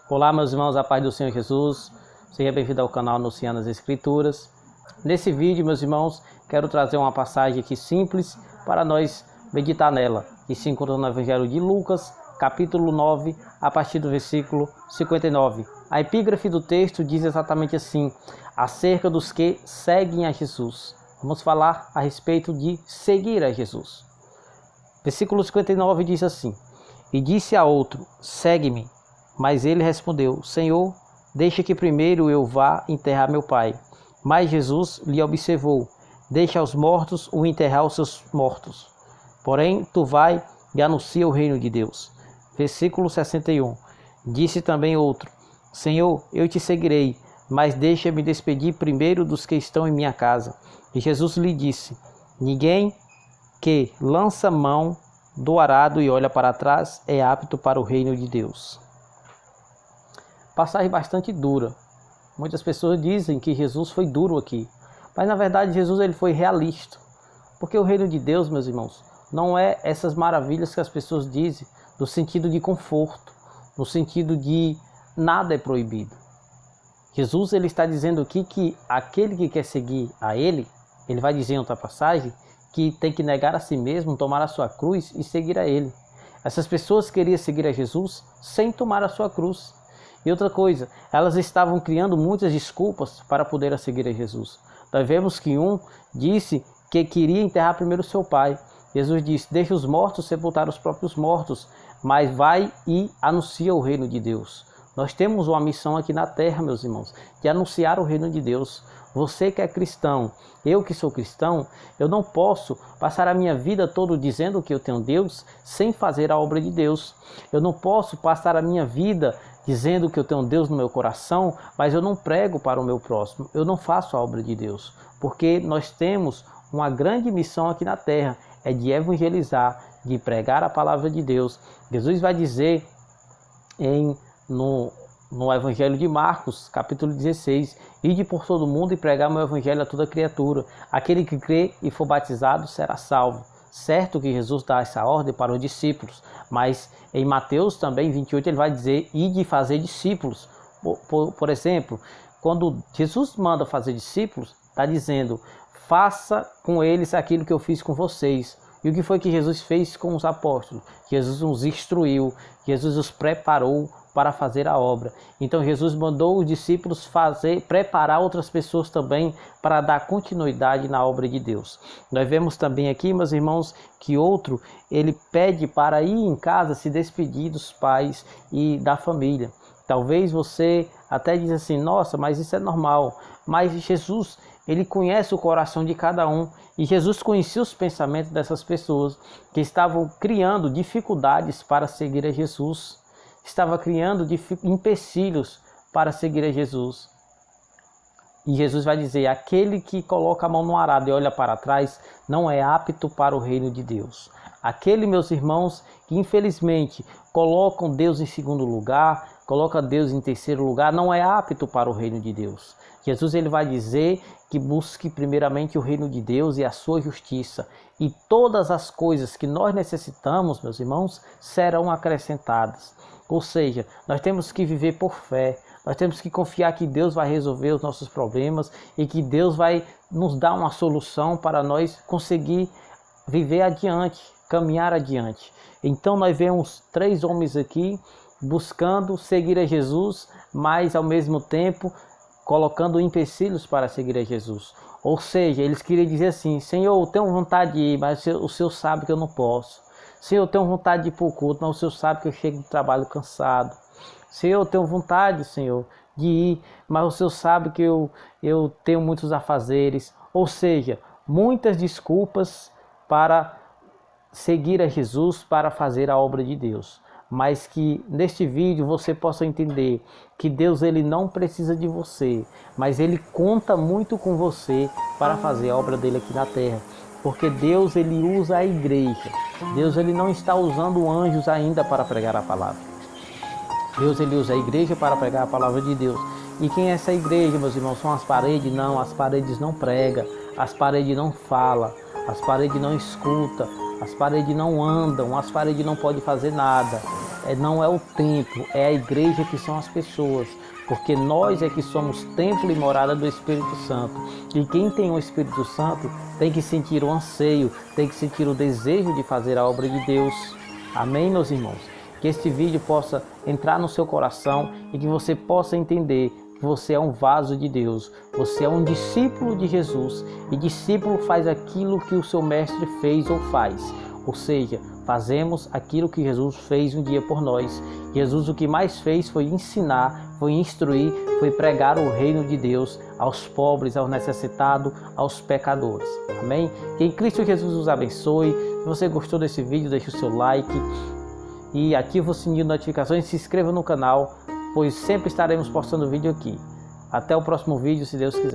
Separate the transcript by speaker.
Speaker 1: Olá, meus irmãos, a paz do Senhor Jesus. Seja bem-vindo ao canal Anunciando as Escrituras. Nesse vídeo, meus irmãos, quero trazer uma passagem aqui simples para nós meditar nela. E se encontra no Evangelho de Lucas, capítulo 9, a partir do versículo 59. A epígrafe do texto diz exatamente assim, acerca dos que seguem a Jesus. Vamos falar a respeito de seguir a Jesus. Versículo 59 diz assim, e disse a outro, segue-me. Mas ele respondeu, Senhor, deixa que primeiro eu vá enterrar meu pai. Mas Jesus lhe observou, deixa aos mortos o enterrar os seus mortos. Porém, tu vai e anuncia o reino de Deus. Versículo 61. Disse também outro, Senhor, eu te seguirei, mas deixa-me despedir primeiro dos que estão em minha casa. E Jesus lhe disse, ninguém que lança mão do arado e olha para trás é apto para o reino de Deus. Passagem bastante dura. Muitas pessoas dizem que Jesus foi duro aqui. Mas na verdade Jesus ele foi realista. Porque o reino de Deus, meus irmãos, não é essas maravilhas que as pessoas dizem, no sentido de conforto, no sentido de nada é proibido. Jesus ele está dizendo aqui que aquele que quer seguir a ele vai dizer em outra passagem, que tem que negar a si mesmo, tomar a sua cruz e seguir a ele. Essas pessoas queriam seguir a Jesus sem tomar a sua cruz. E outra coisa, elas estavam criando muitas desculpas para poder seguir a Jesus. Nós vemos que um disse que queria enterrar primeiro seu pai. Jesus disse, deixa os mortos sepultar os próprios mortos, mas vai e anuncia o reino de Deus. Nós temos uma missão aqui na terra, meus irmãos, de anunciar o reino de Deus. Você que é cristão, eu que sou cristão, eu não posso passar a minha vida toda dizendo que eu tenho Deus sem fazer a obra de Deus. Eu não posso passar a minha vida dizendo que eu tenho Deus no meu coração, mas eu não prego para o meu próximo, eu não faço a obra de Deus. Porque nós temos uma grande missão aqui na terra, é de evangelizar, de pregar a palavra de Deus. Jesus vai dizer no Evangelho de Marcos, capítulo 16, ide por todo mundo e pregar meu evangelho a toda criatura. Aquele que crê e for batizado será salvo. Certo que Jesus dá essa ordem para os discípulos, mas em Mateus também 28 ele vai dizer, ide fazer discípulos. Por exemplo, quando Jesus manda fazer discípulos, está dizendo, faça com eles aquilo que eu fiz com vocês. E o que foi que Jesus fez com os apóstolos? Jesus os instruiu, Jesus os preparou para fazer a obra. Então Jesus mandou os discípulos preparar outras pessoas também para dar continuidade na obra de Deus. Nós vemos também aqui, meus irmãos, que outro, ele pede para ir em casa se despedir dos pais e da família. Talvez você até diz assim, nossa, mas isso é normal. Mas Jesus, ele conhece o coração de cada um. E Jesus conhecia os pensamentos dessas pessoas que estavam criando dificuldades para seguir a Jesus. Estava criando empecilhos para seguir a Jesus. E Jesus vai dizer, aquele que coloca a mão no arado e olha para trás, não é apto para o reino de Deus. Aquele, meus irmãos, que infelizmente colocam Deus em segundo lugar, coloca Deus em terceiro lugar, não é apto para o reino de Deus. Jesus ele vai dizer que busque primeiramente o reino de Deus e a sua justiça. E todas as coisas que nós necessitamos, meus irmãos, serão acrescentadas. Ou seja, nós temos que viver por fé, nós temos que confiar que Deus vai resolver os nossos problemas e que Deus vai nos dar uma solução para nós conseguir viver adiante, caminhar adiante. Então nós vemos 3 homens aqui buscando seguir a Jesus, mas ao mesmo tempo colocando empecilhos para seguir a Jesus. Ou seja, eles queriam dizer assim, Senhor, eu tenho vontade de ir, mas o Senhor sabe que eu não posso. Senhor, eu tenho vontade de ir para o culto, mas o Senhor sabe que eu chego do trabalho cansado. Senhor, eu tenho vontade, Senhor, de ir, mas o Senhor sabe que eu tenho muitos afazeres. Ou seja, muitas desculpas para seguir a Jesus, para fazer a obra de Deus. Mas que neste vídeo você possa entender que Deus ele não precisa de você, mas ele conta muito com você para fazer a obra dele aqui na terra. Porque Deus ele usa a igreja. Deus ele não está usando anjos ainda para pregar a palavra. Deus ele usa a igreja para pregar a palavra de Deus. E quem é essa igreja, meus irmãos? São as paredes? Não, as paredes não pregam, as paredes não falam, as paredes não escutam, as paredes não andam, as paredes não podem fazer nada. não é o templo, é a igreja que são as pessoas, porque nós é que somos templo e morada do Espírito Santo. E quem tem o Espírito Santo tem que sentir o anseio, tem que sentir o desejo de fazer a obra de Deus. Amém, meus irmãos? Que este vídeo possa entrar no seu coração e que você possa entender que você é um vaso de Deus, você é um discípulo de Jesus, e discípulo faz aquilo que o seu mestre fez ou faz, ou seja, fazemos aquilo que Jesus fez um dia por nós. Jesus o que mais fez foi ensinar, foi instruir, foi pregar o reino de Deus aos pobres, aos necessitados, aos pecadores. Amém? Que em Cristo Jesus os abençoe. Se você gostou desse vídeo, deixe o seu like e ative o sininho de notificações e se inscreva no canal, pois sempre estaremos postando vídeo aqui. Até o próximo vídeo, se Deus quiser.